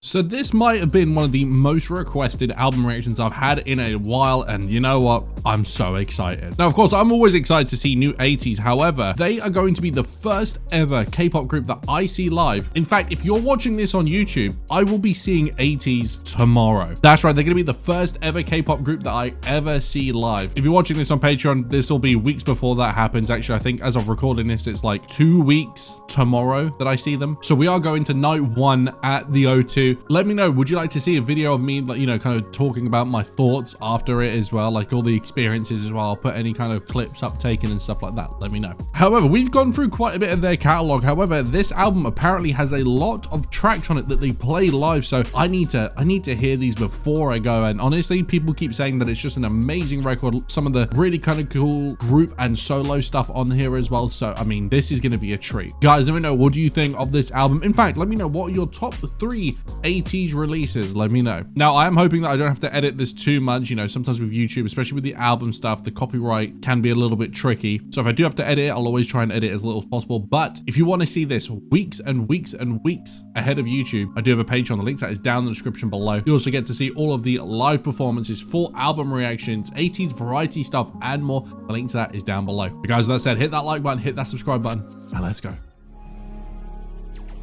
So this might have been one of the most requested album reactions I've had in a while, and you know what? I'm so excited. Now, of course, I'm always excited to see new ATEEZ. However, they are going to be the first ever K-pop group that I see live. In fact, if you're watching this on YouTube, I will be seeing ATEEZ tomorrow. That's right, they're going to be the first ever K-pop group that I ever see live. If you're watching this on Patreon, this will be weeks before that happens. Actually, I think as of recording this, it's like 2 weeks tomorrow that I see them. So we are going to night 1 at the O2. Let me know, would you like to see a video of me, like, you know, kind of talking about my thoughts after it as well, like all the experiences as well? I'll put any kind of clips up taken and stuff like that. Let me know. However, we've gone through quite a bit of their catalog. However, this album apparently has a lot of tracks on it that they play live, so I need to hear these before I go. And honestly, people keep saying that it's just an amazing record. Some of the really kind of cool group and solo stuff on here as well. So I mean, this is going to be a treat. Guys, let me know, what do you think of this album? In fact, let me know, what are your top 3 ATEEZ releases? Let me know. Now, I am hoping that I don't have to edit this too much. You know, sometimes with YouTube, especially with the album stuff, the copyright can be a little bit tricky. So if I do have to edit it, I'll always try and edit as little as possible. But if you want to see this weeks and weeks and weeks ahead of YouTube, I do have a Patreon. The link to that is down in the description below. You also get to see all of the live performances, full album reactions, ATEEZ variety stuff, and more. The link to that is down below. But guys, as I said, hit that like button, hit that subscribe button, and let's go.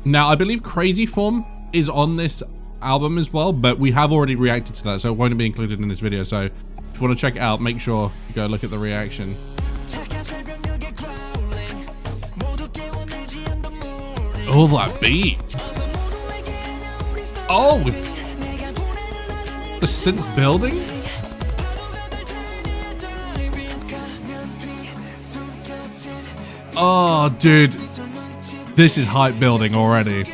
Now, I believe Crazy Form is on this album as well, but we have already reacted to that, so it won't be included in this video. So if you want to check it out, make sure you go look at the reaction. Oh, that beat. Oh, the synth's building. Oh, dude, this is hype building already.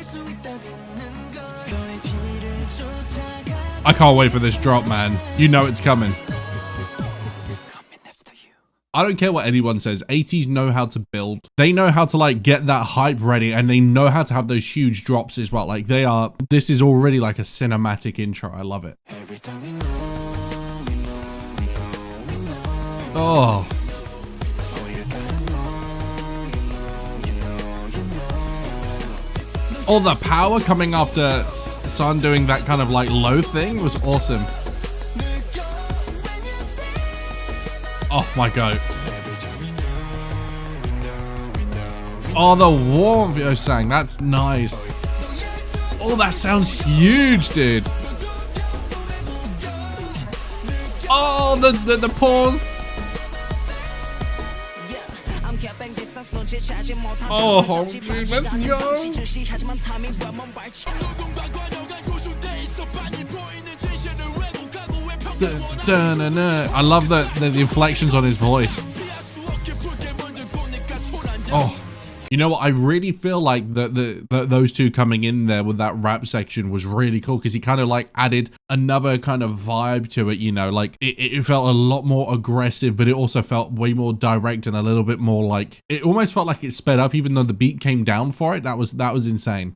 I can't wait for this drop, man. You know it's coming. I don't care what anyone says. ATEEZ know how to build. They know how to like get that hype ready, and they know how to have those huge drops as well. Like this is already like a cinematic intro. I love it. Oh. All the power coming after Sun doing that kind of like low thing was awesome. Oh my god. Oh, the warmth you're saying, that's nice. Oh, that sounds huge, dude. Oh, the pause. Oh, dude, let's go. I love the inflections on his voice. Oh, you know what? I really feel like those two coming in there with that rap section was really cool, because he kind of like added another kind of vibe to it. You know, like it felt a lot more aggressive, but it also felt way more direct and a little bit more like, it almost felt like it sped up, even though the beat came down for it. That was insane.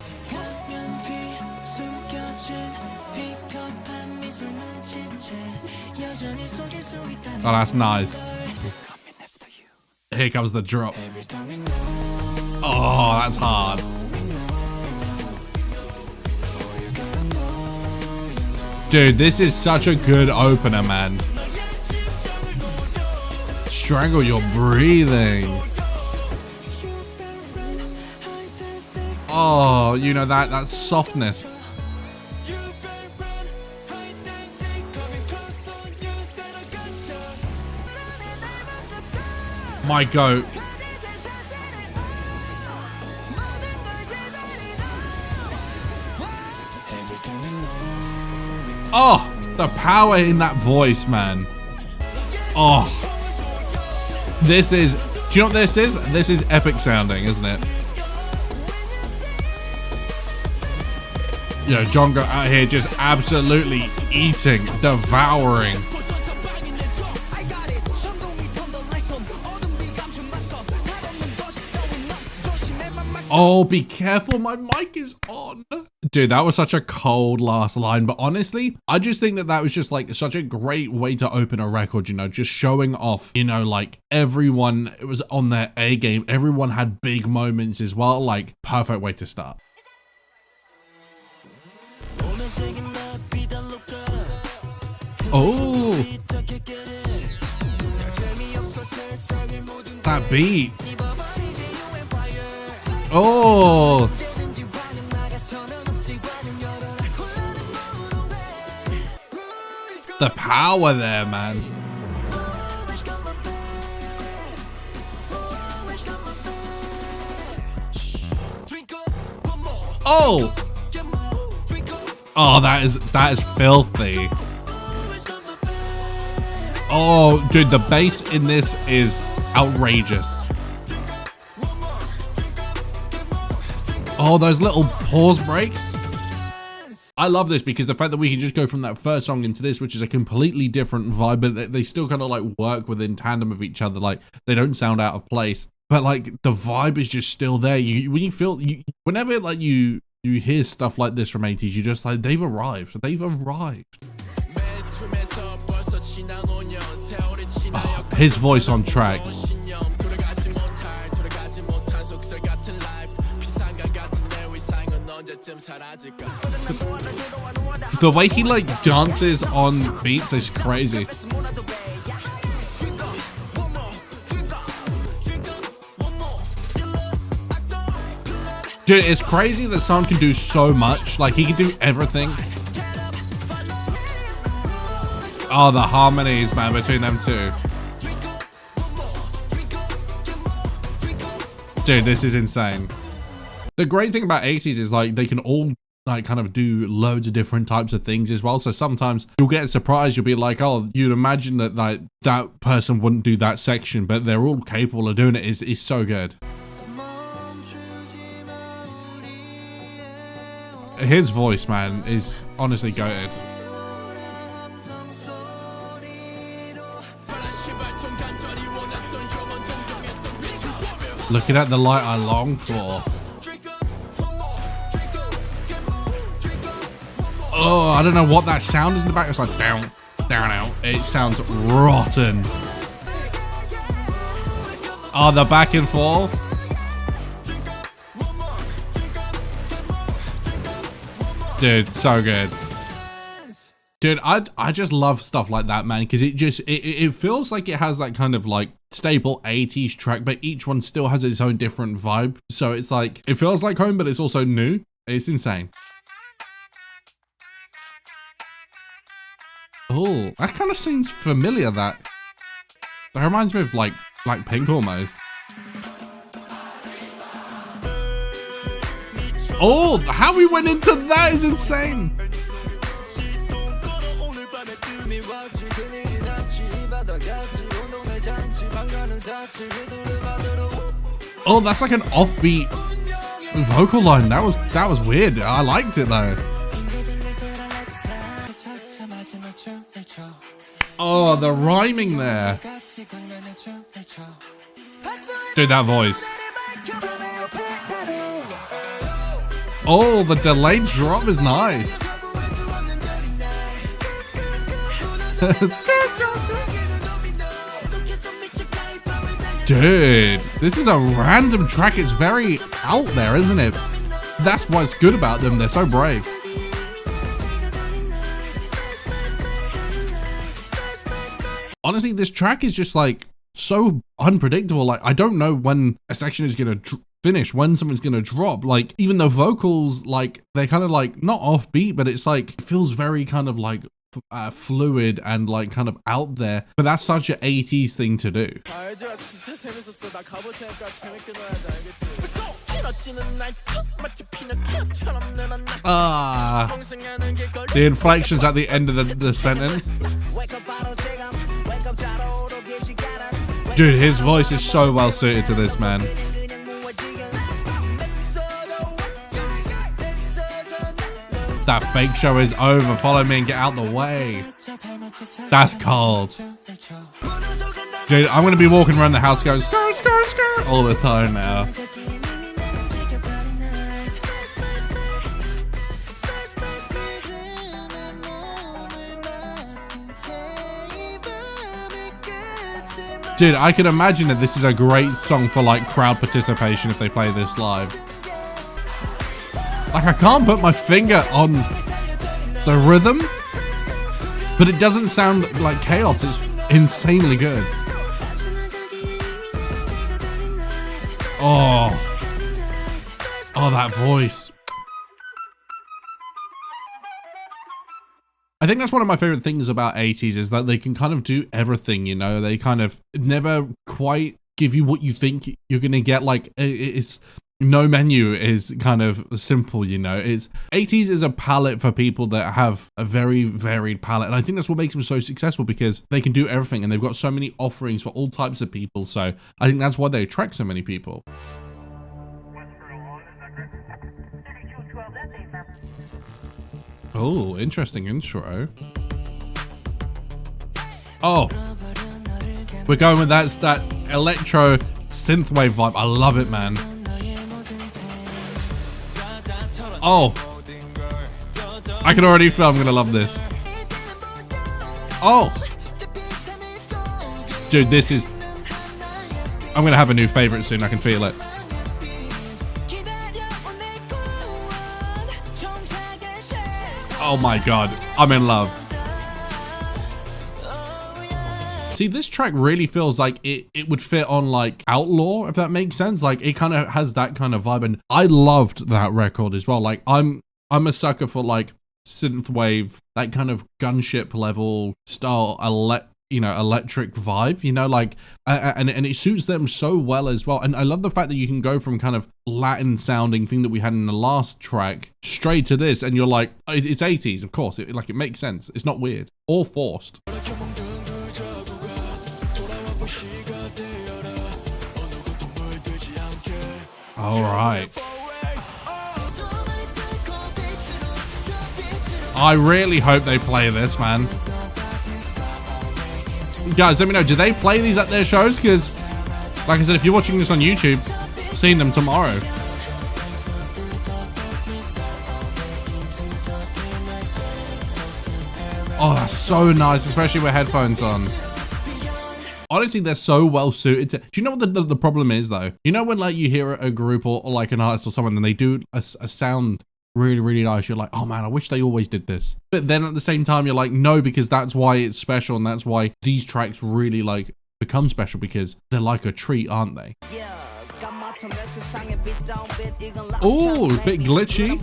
Oh, that's nice. Here comes the drop. Oh, that's hard. Dude, this is such a good opener, man. Strangle your breathing. Oh, you know that softness. My goat. Oh, the power in that voice, man. Oh, this is, do you know what this is? This is epic sounding, isn't it? Yo, Jungkook out here just absolutely eating, devouring. Oh, be careful, my mic is on. Dude, that was such a cold last line, but honestly, I just think that was just like such a great way to open a record, you know, just showing off, you know, like everyone, it was on their A game. Everyone had big moments as well, like perfect way to start. Oh, that beat. Oh, the power there, man. Oh, oh, that is filthy. Oh, dude, the bass in this is outrageous. Oh, those little pause breaks. I love this because the fact that we can just go from that first song into this, which is a completely different vibe, but they still kind of like work within tandem of each other. Like they don't sound out of place, but like the vibe is just still there. Whenever like you hear stuff like this from ATEEZ, you just like, they've arrived. They've arrived. Oh, his voice on track. The way he like dances on beats is crazy. Dude, it's crazy that someone can do so much. Like he can do everything. Oh, the harmonies, man, between them two. Dude, this is insane. The great thing about ATEEZ is like they can all like kind of do loads of different types of things as well. So sometimes you'll get surprised. You'll be like, oh, you'd imagine that like that person wouldn't do that section, but they're all capable of doing it. It's so good. His voice, man, is honestly goated. Looking at the light I long for. Oh, I don't know what that sound is in the back. It's like down, down, out. It sounds rotten. Oh, the back and forth. Dude, so good. Dude, I just love stuff like that, man, because it feels like it has that kind of like staple ATEEZ track, but each one still has its own different vibe. So it's like, it feels like home, but it's also new. It's insane. Oh, that kind of seems familiar. That reminds me of like Pink almost. Oh, how we went into that is insane. Oh, that's like an offbeat vocal line. That was weird. I liked it though. Oh, the rhyming there. Dude, that voice. Oh, the delayed drop is nice. Dude, this is a random track. It's very out there, isn't it? That's what's good about them. They're so brave. Honestly, this track is just like so unpredictable. Like, I don't know when a section is going to finish, when something's going to drop. Like, even the vocals, like, they're kind of like not offbeat, but it's like, it feels very kind of like fluid and like kind of out there. But that's such an ATEEZ thing to do. The inflections at the end of the sentence. Dude, his voice is so well suited to this, man. That fake show is over. Follow me and get out the way. That's cold. Dude, I'm gonna be walking around the house going skirt, skirt, skirt all the time now. Dude, I can imagine that this is a great song for like crowd participation if they play this live. Like, I can't put my finger on the rhythm, but it doesn't sound like chaos. It's insanely good. Oh, that voice. I think that's one of my favorite things about ATEEZ is that they can kind of do everything, you know. They kind of never quite give you what you think you're gonna get. Like, it's no menu is kind of simple, you know. ATEEZ is a palette for people that have a very varied palette, and I think that's what makes them so successful, because they can do everything and they've got so many offerings for all types of people. So I think that's why they attract so many people. Oh, interesting intro. Oh, we're going with that electro synthwave vibe. I love it, man. Oh, I can already feel I'm gonna love this. Oh, dude, this is, I'm gonna have a new favorite soon. I can feel it. Oh my God, I'm in love. See, this track really feels like it would fit on like Outlaw, if that makes sense. Like, it kind of has that kind of vibe, and I loved that record as well. Like, I'm a sucker for like synthwave, that kind of gunship level style, electric vibe, you know, like, and it suits them so well as well. And I love the fact that you can go from kind of Latin sounding thing that we had in the last track straight to this, and you're like, it's ATEEZ, of course. It makes sense. It's not weird or forced. All right. I really hope they play this, man. Guys, let me know, do they play these at their shows? Because, like I said, if you're watching this on YouTube, seeing them tomorrow. Oh, that's so nice, especially with headphones on. Honestly, they're so well suited to. Do you know what the problem is, though? You know when like you hear a group or like an artist or someone and they do a sound really, really nice, you're like, oh man, I wish they always did this. But then at the same time, you're like, no, because that's why it's special, and that's why these tracks really like become special, because they're like a treat, aren't they? Oh, a bit glitchy.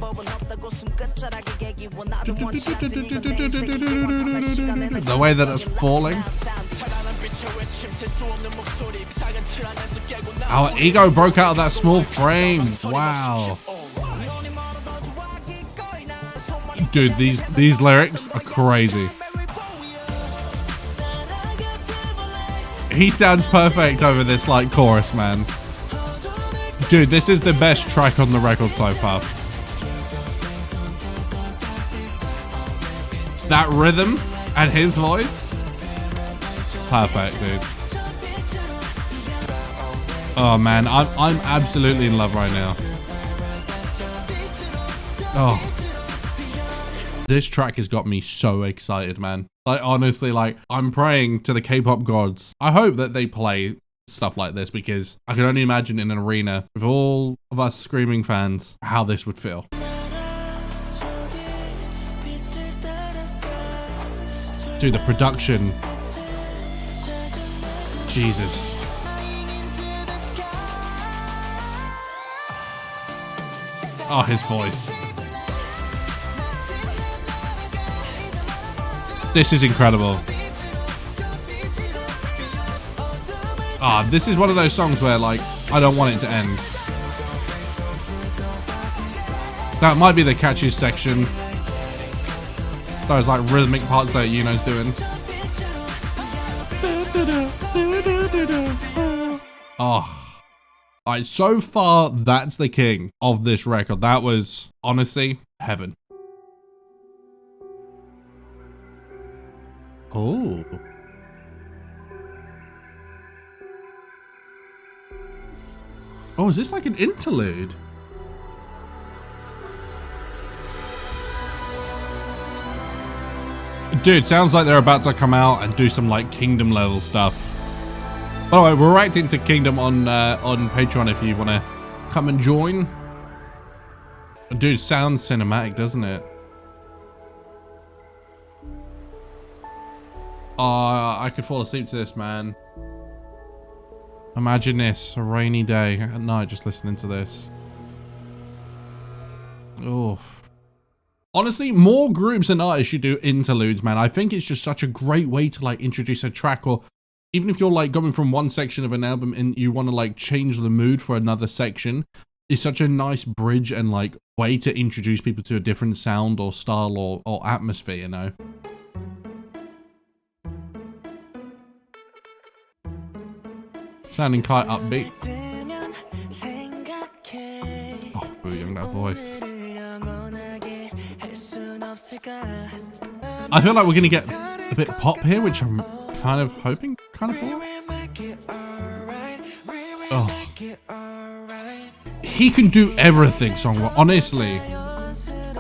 The way that it's falling. Our ego broke out of that small frame. Wow. Dude, these lyrics are crazy. He sounds perfect over this like chorus, man. Dude, this is the best track on the record so far. That rhythm and his voice. Perfect, dude. Oh man, I'm absolutely in love right now. Oh. This track has got me so excited, man. Like, honestly, like, I'm praying to the K-pop gods. I hope that they play stuff like this, because I can only imagine in an arena with all of us screaming fans how this would feel. Dude, the production. Jesus. Oh, his voice. This is incredible. Ah, this is one of those songs where, like, I don't want it to end. That might be the catchiest section. Those, like, rhythmic parts that Yuno's doing. Oh. Alright, so far, that's the king of this record. That was, honestly, heaven. Oh. Oh, is this like an interlude? Dude, sounds like they're about to come out and do some like Kingdom level stuff. By the way, we're reacting to Kingdom on Patreon if you want to come and join. Dude, sounds cinematic, doesn't it? I could fall asleep to this, man. Imagine this, a rainy day at night, just listening to this. Oh. Honestly, more groups and artists should do interludes, man. I think it's just such a great way to like introduce a track, or even if you're like going from one section of an album and you want to like change the mood for another section, it's such a nice bridge and like way to introduce people to a different sound or style or atmosphere, you know? Sounding quite upbeat. Oh, Booyong, that voice. I feel like we're gonna get a bit pop here, which I'm kind of hoping for. Oh. He can do everything, Songwoo. Honestly,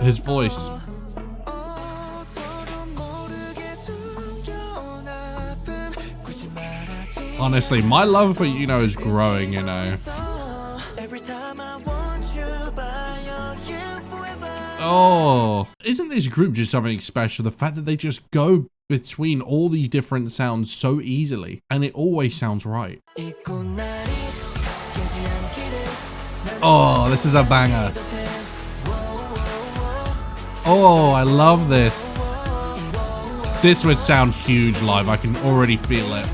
his voice. Honestly, my love for Yuno is growing, you know. Oh, isn't this group just something special? The fact that they just go between all these different sounds so easily, and it always sounds right. Oh, this is a banger. Oh, I love this. This would sound huge live. I can already feel it.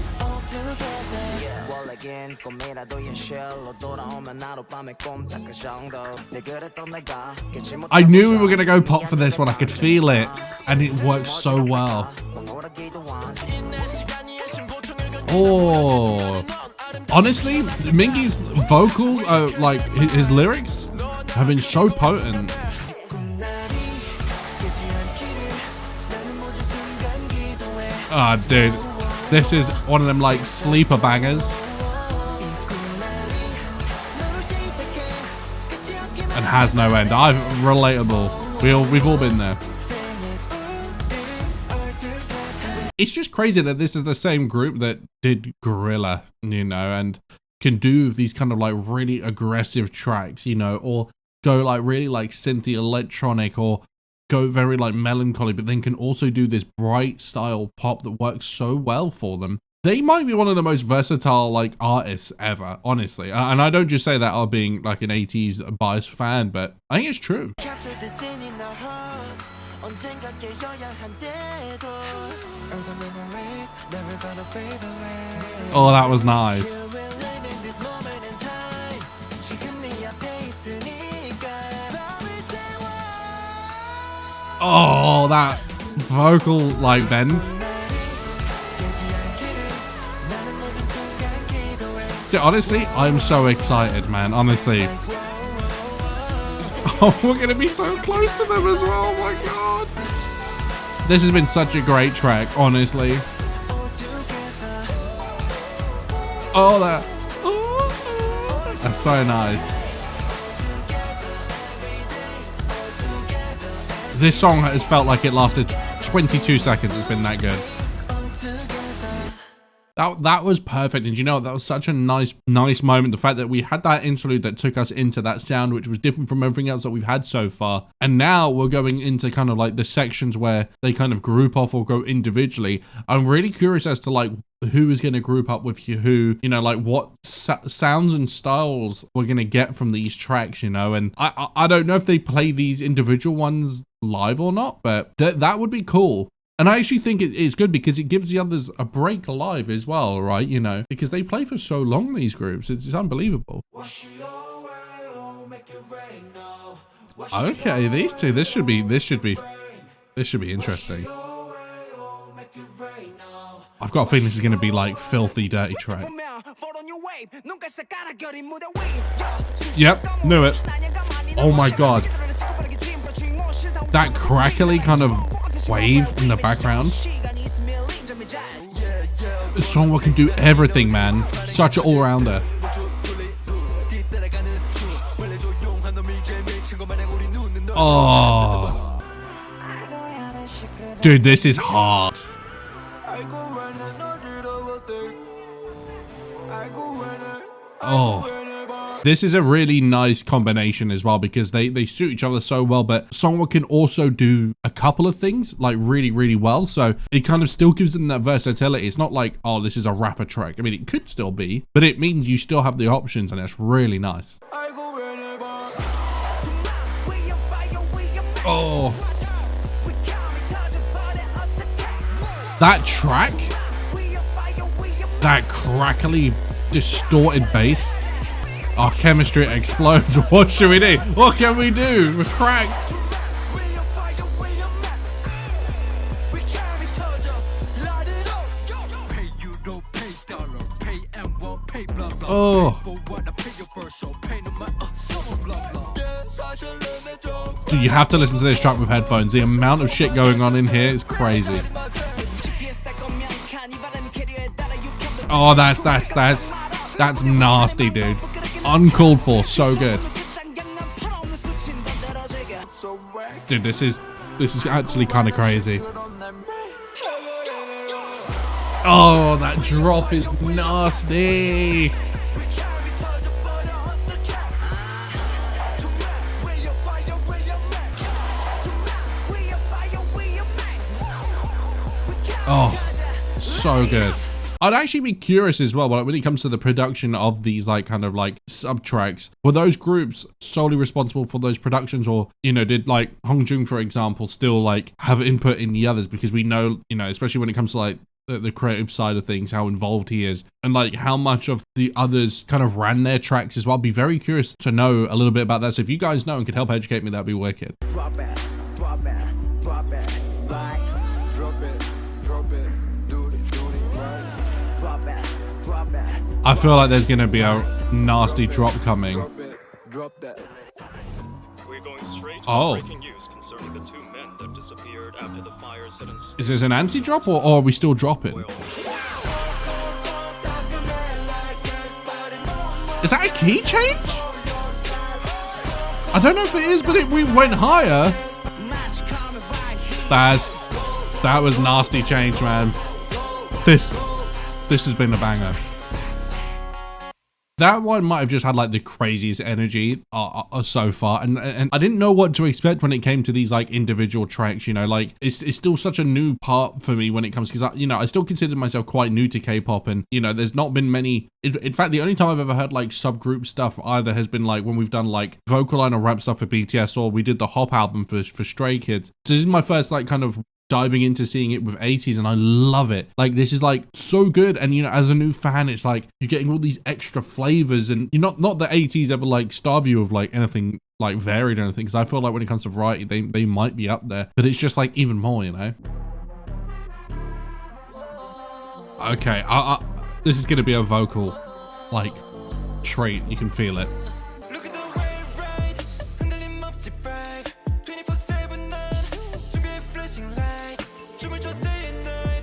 I knew we were gonna go pop for this one. I could feel it, and it works so well. Oh, honestly, Mingy's vocal, like his lyrics, have been so potent. Ah, oh, dude, this is one of them like sleeper bangers. And has no end. Relatable. We've all been there. It's just crazy that this is the same group that did Gorilla, you know, and can do these kind of like really aggressive tracks, you know, or go like really like synthy electronic, or go very like melancholy, but then can also do this bright style pop that works so well for them. They might be one of the most versatile like artists ever, honestly. And I don't just say that of being like an ATEEZ biased fan, but I think it's true. Oh, that was nice. Oh, that vocal like bend. Dude, honestly, I'm so excited, man. Honestly. Oh, we're gonna be so close to them as well. Oh my god. This has been such a great track, honestly. Oh, that. Oh, that's so nice. This song has felt like it lasted 22 seconds. It's been that good. That was perfect, and you know, that was such a nice moment. The fact that we had that interlude that took us into that sound, which was different from everything else that we've had so far. And now we're going into kind of like the sections where they kind of group off or go individually. I'm really curious as to like who is going to group up with who, you know, like what sounds and styles we're going to get from these tracks, you know. And I don't know if they play these individual ones live or not, but that would be cool. And I actually think it is good because it gives the others a break live as well, right? You know, because they play for so long, these groups. It's unbelievable. Okay, these two. This should be interesting. I've got a feeling this is going to be like filthy, dirty track. Yep, knew it. Oh my god. That crackly kind of wave in the background. Songwoo can do everything, man. Such an all-rounder. Oh, dude, this is hard. Oh, This is a really nice combination as well because they suit each other so well, but someone can also do a couple of things like really, really well. So it kind of still gives them that versatility. It's not like, oh, this is a rapper track. I mean, it could still be, but it means you still have the options and it's really nice. Oh. That track, that crackly, distorted bass. Our chemistry explodes. What should we do? What can we do? We're cracked. Oh. Dude, you have to listen to this track with headphones. The amount of shit going on in here is crazy. Oh, that's nasty, dude. Uncalled for, so good. Dude, this is actually kind of crazy. Oh, that drop is nasty. Oh, so good. I'd actually be curious as well, when it comes to the production of these like kind of like sub tracks, were those groups solely responsible for those productions, or, you know, did like Hongjoong, for example, still like have input in the others? Because we know, you know, especially when it comes to like the creative side of things, how involved he is and like how much of the others kind of ran their tracks as well. I'd be very curious to know a little bit about that. So if you guys know and could help educate me, that'd be wicked. Drop it, drop it, drop it, right. Drop it, drop it, do it, right. Drop it, drop it. I feel like there's gonna be a nasty drop coming. Drop it, drop that. We're going straight to breaking news concerning the two men that disappeared after the fire set in. Is this an anti-drop or are we still dropping? Is that a key change? I don't know if it is, but we went higher. That was nasty change, man. This has been a banger. That one might have just had like the craziest energy so far, and I didn't know what to expect when it came to these like individual tracks. You know, like it's still such a new part for me when it comes, because you know, I still consider myself quite new to K-pop, and you know, there's not been many. In fact, the only time I've ever heard like subgroup stuff either has been like when we've done like vocal line or rap stuff for BTS, or we did the Hop album for Stray Kids. So this is my first like kind of diving into seeing it with ATEEZ, and I love it. Like, this is like so good, and you know, as a new fan, it's like you're getting all these extra flavors, and you're not that ATEEZ ever like starve you of like anything like varied or anything, because I feel like when it comes to variety, they might be up there, but it's just like even more, you know. Okay, this is gonna be a vocal like treat. You can feel it.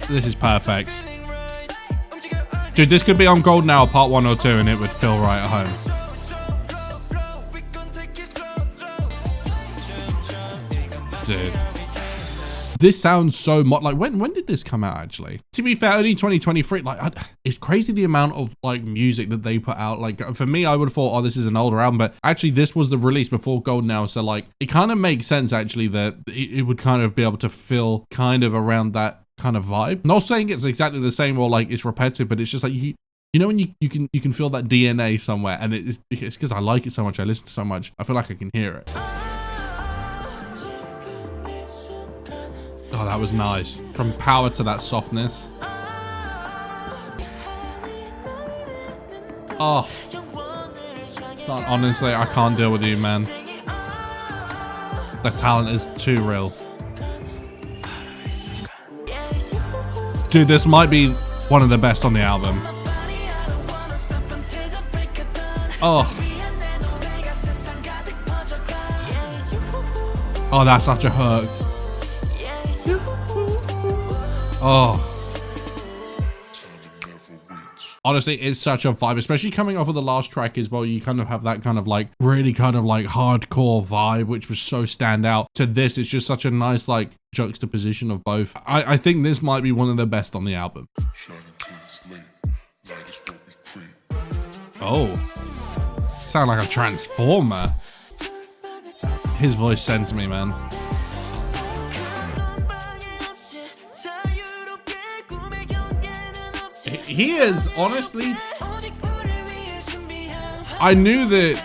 This is perfect. Dude, this could be on Gold Now part 1 or 2 and it would feel right at home. Dude. This sounds so much like, when did this come out actually? To be fair, only 2023. Like, it's crazy the amount of like music that they put out. Like, for me, I would have thought, oh, this is an older album, but actually this was the release before Gold Now. So like, it kind of makes sense actually that it would kind of be able to feel kind of around that kind of vibe. Not saying it's exactly the same or like it's repetitive, but it's just like you know when you can feel that DNA somewhere, and it's because I like it so much, I listen to so much, I feel like I can hear it. Oh, that was nice. From power to that softness. Oh, son, honestly, I can't deal with you, man. The talent is too real. Dude, this might be one of the best on the album. Oh. Oh, that's such a hook. Oh. Honestly, it's such a vibe, especially coming off of the last track as well. You kind of have that kind of like really kind of like hardcore vibe, which was so stand out. To this, it's just such a nice like juxtaposition of both. I think this might be one of the best on the album. Oh. Sound like a transformer. His voice sends me, man. He is, honestly, I knew that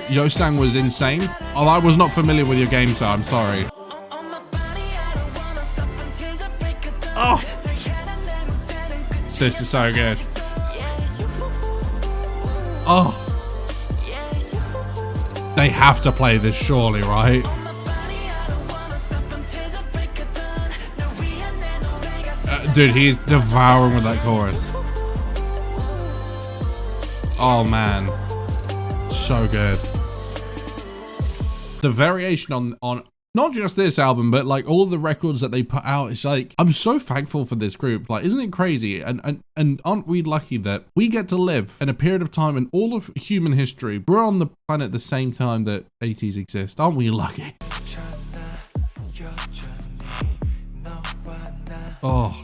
Yosang was insane. Oh, I was not familiar with your game, so I'm sorry. Oh, this is so good. Oh, they have to play this surely, right? Dude, he's devouring with that chorus. Oh man, so good. The variation on not just this album, but like all the records that they put out, it's like, I'm so thankful for this group. Like, isn't it crazy? And aren't we lucky that we get to live in a period of time in all of human history? We're on the planet at the same time that ATEEZ exist. Aren't we lucky? Oh.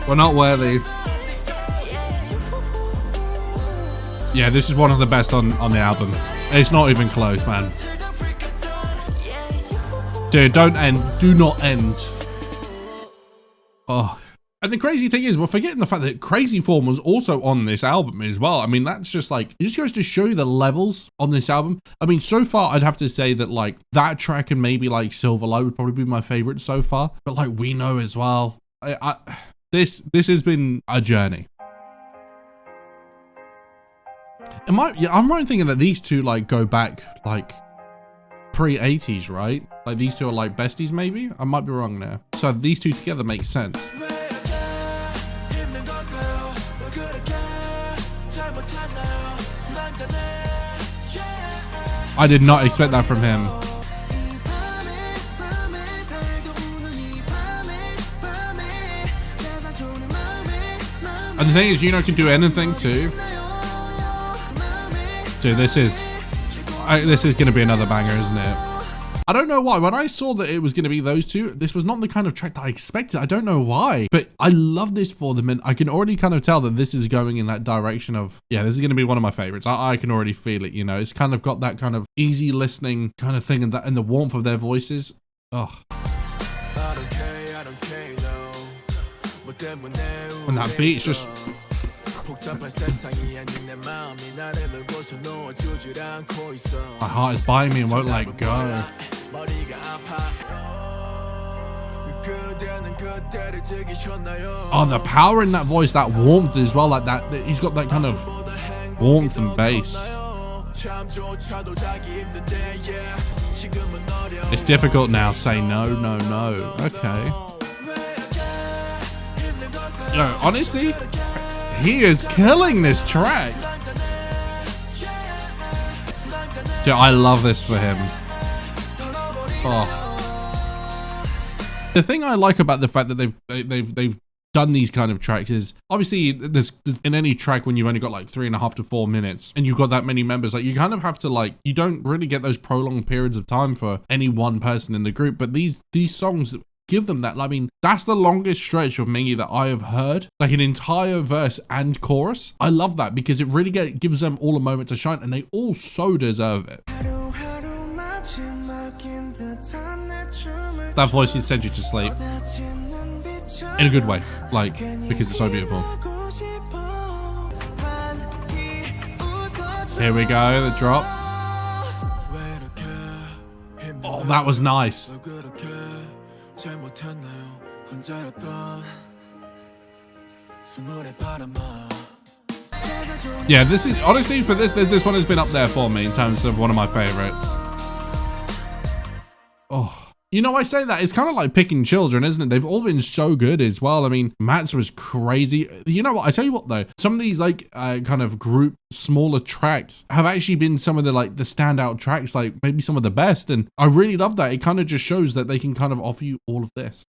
We're not worthy. Yeah, this is one of the best on the album. It's not even close, man. Dude, don't end. Do not end. Oh. And the crazy thing is, we're forgetting the fact that Crazy Form was also on this album as well. I mean, that's just like, it just goes to show you the levels on this album. I mean, so far, I'd have to say that like that track and maybe like Silver Light would probably be my favorite so far. But like, We Know as well. This has been a journey. I'm right thinking that these two like go back like pre-ATEEZ, right? Like these two are like besties maybe? I might be wrong there. So these two together make sense. I did not expect that from him. And the thing is, can do anything too. Dude, this is gonna be another banger, isn't it? I don't know why. When I saw that it was gonna be those two, this was not the kind of track that I expected. I don't know why, but I love this for them, and I can already kind of tell that this is going in that direction of, yeah, this is gonna be one of my favorites. I can already feel it. It's kind of got that kind of easy listening kind of thing, and the warmth of their voices. Oh. And that beat's just. My heart is by me and won't let go. Oh, the power in that voice, that warmth as well, like that. He's got that kind of warmth and bass. It's difficult now. Say no, no, no. Okay. Yo, honestly, he is killing this track. Dude, I love this for him. Oh. The thing I like about the fact that they've done these kind of tracks is, obviously there's in any track when you've only got like 3.5 to 4 minutes and you've got that many members, like you kind of have to like, you don't really get those prolonged periods of time for any one person in the group, but these songs give them that. I mean, that's the longest stretch of Mingy that I have heard, like an entire verse and chorus. I love that because it really gives them all a moment to shine, and they all so deserve it. That voice can send you to sleep in a good way, like, because it's so beautiful. Here we go, the drop. Oh, that was nice. Yeah, this is honestly, for this one has been up there for me in terms of one of my favorites. Oh, I say that it's kind of like picking children, isn't it? They've all been so good as well. I mean, Matt's was crazy. You know what? I tell you what though, some of these like kind of group smaller tracks have actually been some of the like the standout tracks, like maybe some of the best, and I really love that. It kind of just shows that they can kind of offer you all of this.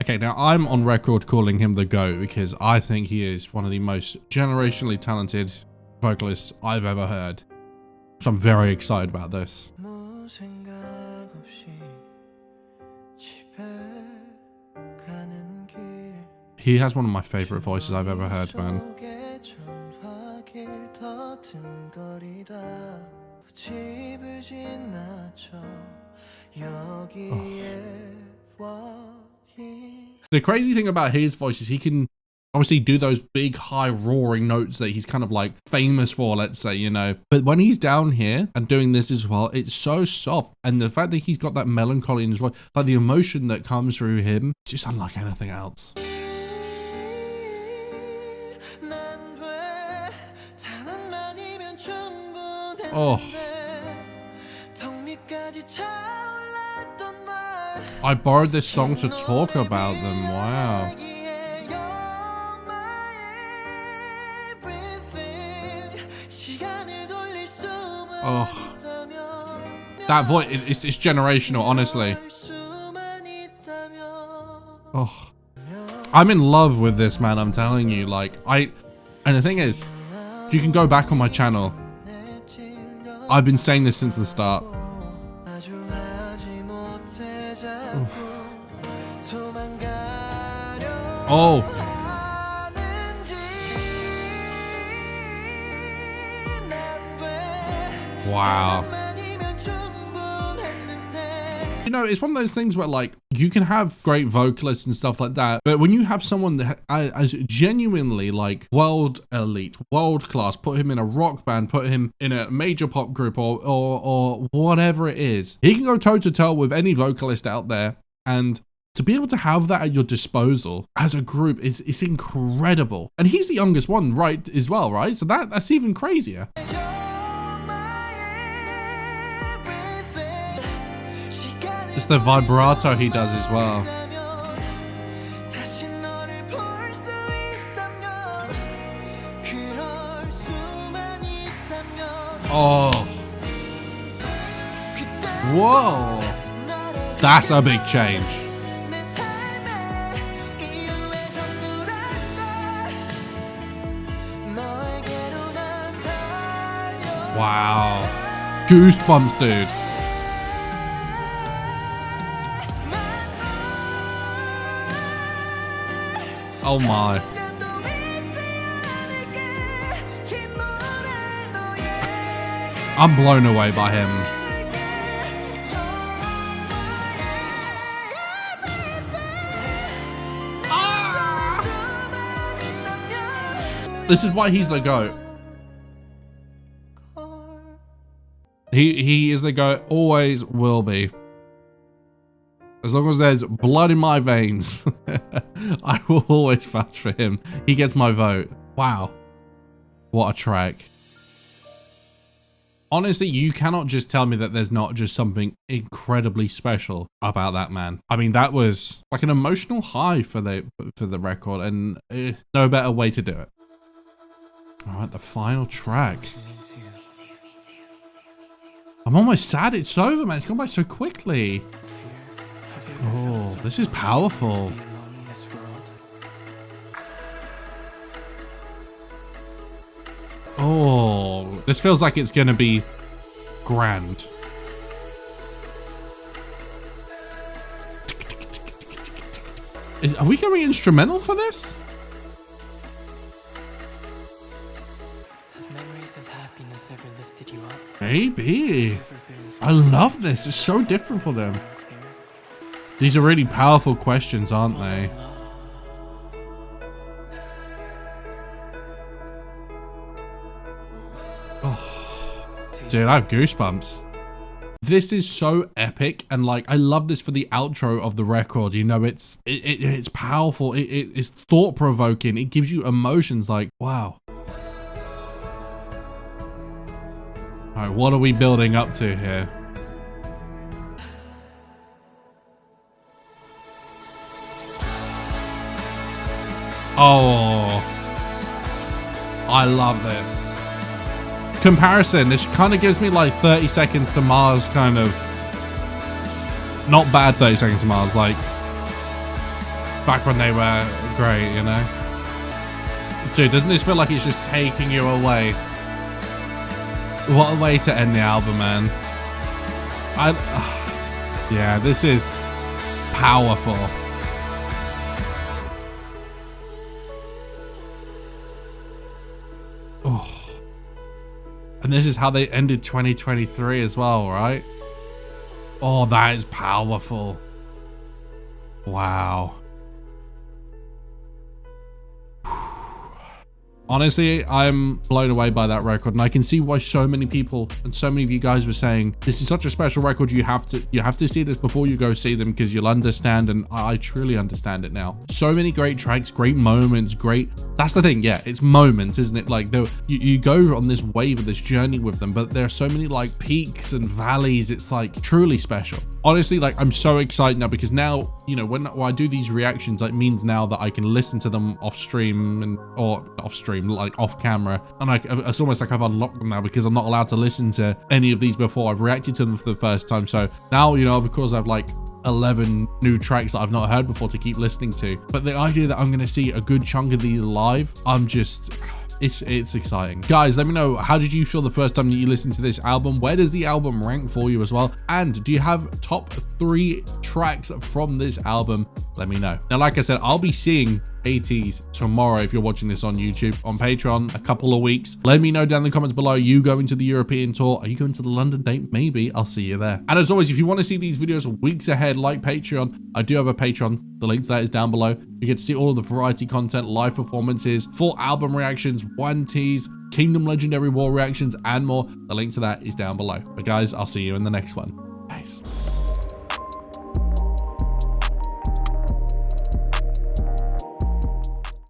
Okay, now I'm on record calling him the GOAT because I think he is one of the most generationally talented vocalists I've ever heard. So I'm very excited about this. He has one of my favorite voices I've ever heard, man. The crazy thing about his voice is he can obviously do those big, high, roaring notes that he's kind of like famous for, let's say, you know. But when he's down here and doing this as well, it's so soft. And the fact that he's got that melancholy in his voice, like the emotion that comes through him, it's just unlike anything else. Oh. I borrowed this song to talk about them. Wow. Oh. That voice, it's generational, honestly. Oh. I'm in love with this, man, I'm telling you. Like, and the thing is, if you can go back on my channel, I've been saying this since the start. Oof. Oh. Wow. You know, it's one of those things where, like, you can have great vocalists and stuff like that, but when you have someone that is genuinely, like, world elite, world class, put him in a rock band, put him in a major pop group or whatever it is, he can go toe to toe with any vocalist out there, and to be able to have that at your disposal as a group is incredible. And he's the youngest one, right, as well, right? So that's even crazier. It's the vibrato he does as well. Oh. Whoa. That's a big change. Wow. Goosebumps, dude. Oh my. I'm blown away by him. This is why he's the GOAT. He is the GOAT, always will be. As long as there's blood in my veins, I will always vouch for him. He gets my vote. Wow. What a track. Honestly, you cannot just tell me that there's not just something incredibly special about that man. I mean, that was like an emotional high for the record, and no better way to do it. All right, the final track. I'm almost sad it's over, man. It's gone by so quickly. Oh, this is powerful. Oh, this feels like it's gonna be grand. Are we going instrumental for this? Have memories of happiness ever lifted you up? Maybe. I love this. It's so different for them. These are really powerful questions, aren't they? Oh, dude, I have goosebumps. This is so epic, and like, I love this for the outro of the record. You know, it's powerful. It's thought-provoking. It gives you emotions. Like, wow. All right, what are we building up to here? Oh, I love this. Comparison, this kind of gives me like 30 Seconds to Mars kind of, not bad 30 Seconds to Mars, like back when they were great, you know? Dude, doesn't this feel like it's just taking you away? What a way to end the album, man. Yeah, this is powerful. Oh. And this is how they ended 2023 as well, right? Oh, that is powerful. Wow. Honestly, I'm blown away by that record, and I can see why so many people and so many of you guys were saying this is such a special record. You have to see this before you go see them, because you'll understand, and I truly understand it now. So many great tracks, great moments, great. That's the thing, yeah, it's moments, isn't it? Like you go on this wave of this journey with them, but there are so many like peaks and valleys. It's like truly special. Honestly, like I'm so excited now, because now, you know, when I do these reactions, it means now that I can listen to them off stream or off stream, like off camera, and it's almost like I've unlocked them now, because I'm not allowed to listen to any of these before. I've reacted to them for the first time, so now, you know, of course, I've like 11 new tracks that I've not heard before to keep listening to. But the idea that I'm going to see a good chunk of these live, I'm just... It's exciting. Guys, let me know, how did you feel the first time that you listened to this album? Where does the album rank for you as well? And do you have top 3 tracks from this album? Let me know. Now, like I said, I'll be seeing ATEEZ tomorrow if you're watching this on YouTube. On Patreon, a couple of weeks. Let me know down in the comments below. Are you going to the European tour? Are you going to the London date? Maybe. I'll see you there. And as always, if you want to see these videos weeks ahead, like Patreon, I do have a Patreon. The link to that is down below. You get to see all of the variety content, live performances, full album reactions, one tease, Kingdom Legendary War reactions, and more. The link to that is down below. But guys, I'll see you in the next one. Peace.